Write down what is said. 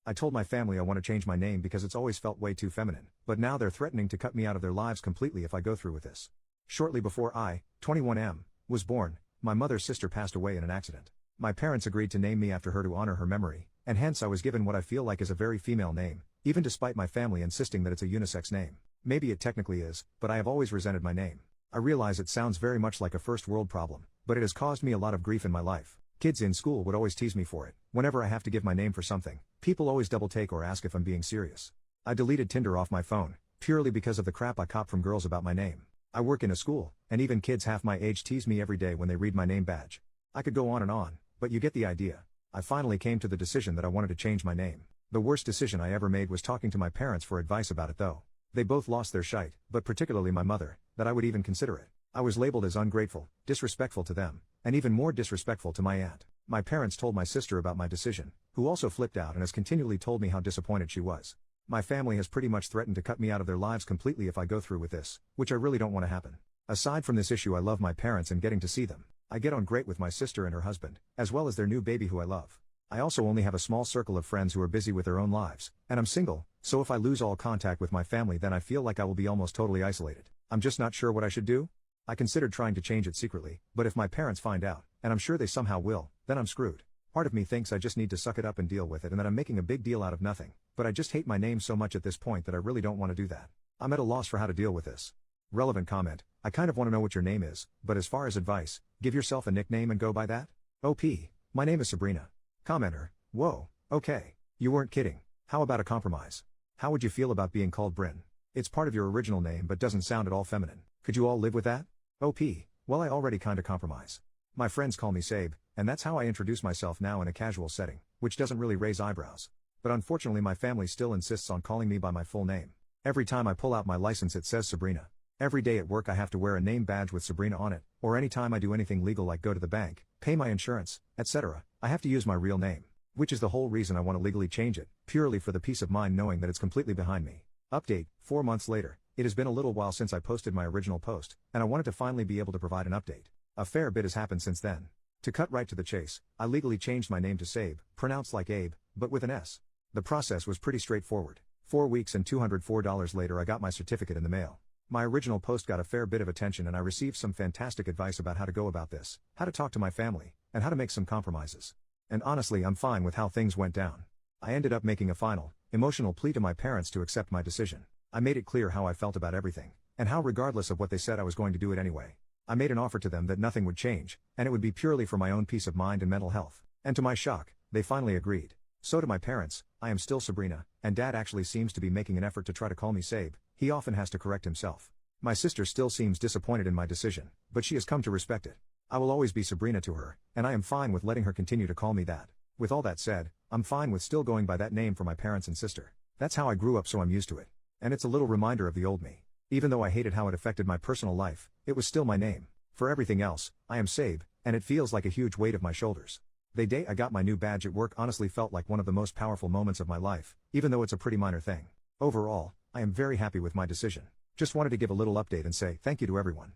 I told my family I want to change my name because it's always felt way too feminine, but now they're threatening to cut me out of their lives completely if I go through with this. Shortly before I, 21M, was born, my mother's sister passed away in an accident. My parents agreed to name me after her to honor her memory, and hence I was given what I feel like is a very female name, even despite my family insisting that it's a unisex name. Maybe it technically is, but I have always resented my name. I realize it sounds very much like a first world problem, but it has caused me a lot of grief in my life. Kids in school would always tease me for it. Whenever I have to give my name for something, people always double take or ask if I'm being serious. I deleted Tinder off my phone, purely because of the crap I cop from girls about my name. I work in a school, and even kids half my age tease me every day when they read my name badge. I could go on, but you get the idea. I finally came to the decision that I wanted to change my name. The worst decision I ever made was talking to my parents for advice about it though. They both lost their shite, but particularly my mother, that I would even consider it. I was labeled as ungrateful, disrespectful to them, and even more disrespectful to my aunt. My parents told my sister about my decision, who also flipped out and has continually told me how disappointed she was. My family has pretty much threatened to cut me out of their lives completely if I go through with this, which I really don't want to happen. Aside from this issue, I love my parents and getting to see them. I get on great with my sister and her husband, as well as their new baby who I love. I also only have a small circle of friends who are busy with their own lives, and I'm single, so if I lose all contact with my family then I feel like I will be almost totally isolated. I'm just not sure what I should do. I considered trying to change it secretly, but if my parents find out, and I'm sure they somehow will, then I'm screwed. Part of me thinks I just need to suck it up and deal with it and that I'm making a big deal out of nothing, but I just hate my name so much at this point that I really don't want to do that. I'm at a loss for how to deal with this. Relevant comment, I kind of want to know what your name is, but as far as advice, give yourself a nickname and go by that? OP, my name is Sabrina. Commenter, whoa, okay. You weren't kidding. How about a compromise? How would you feel about being called Bryn? It's part of your original name but doesn't sound at all feminine. Could you all live with that? OP, well I already kinda compromise. My friends call me Sabe, and that's how I introduce myself now in a casual setting, which doesn't really raise eyebrows. But unfortunately my family still insists on calling me by my full name. Every time I pull out my license it says Sabrina. Every day at work I have to wear a name badge with Sabrina on it, or anytime I do anything legal like go to the bank, pay my insurance, etc., I have to use my real name. Which is the whole reason I want to legally change it, purely for the peace of mind knowing that it's completely behind me. Update, 4 months later, it has been a little while since I posted my original post, and I wanted to finally be able to provide an update. A fair bit has happened since then. To cut right to the chase, I legally changed my name to Sabe, pronounced like Abe, but with an S. The process was pretty straightforward. 4 weeks and $204 later I got my certificate in the mail. My original post got a fair bit of attention and I received some fantastic advice about how to go about this, how to talk to my family, and how to make some compromises. And honestly I'm fine with how things went down. I ended up making a final, emotional plea to my parents to accept my decision. I made it clear how I felt about everything, and how regardless of what they said I was going to do it anyway. I made an offer to them that nothing would change, and it would be purely for my own peace of mind and mental health. And to my shock, they finally agreed. So to my parents, I am still Sabrina, and Dad actually seems to be making an effort to try to call me Sabe. He often has to correct himself. My sister still seems disappointed in my decision, but she has come to respect it. I will always be Sabrina to her, and I am fine with letting her continue to call me that. With all that said, I'm fine with still going by that name for my parents and sister. That's how I grew up, so I'm used to it. And it's a little reminder of the old me. Even though I hated how it affected my personal life, it was still my name. For everything else, I am Sabe, and it feels like a huge weight off my shoulders. The day I got my new badge at work honestly felt like one of the most powerful moments of my life, even though it's a pretty minor thing. Overall, I am very happy with my decision. Just wanted to give a little update and say thank you to everyone.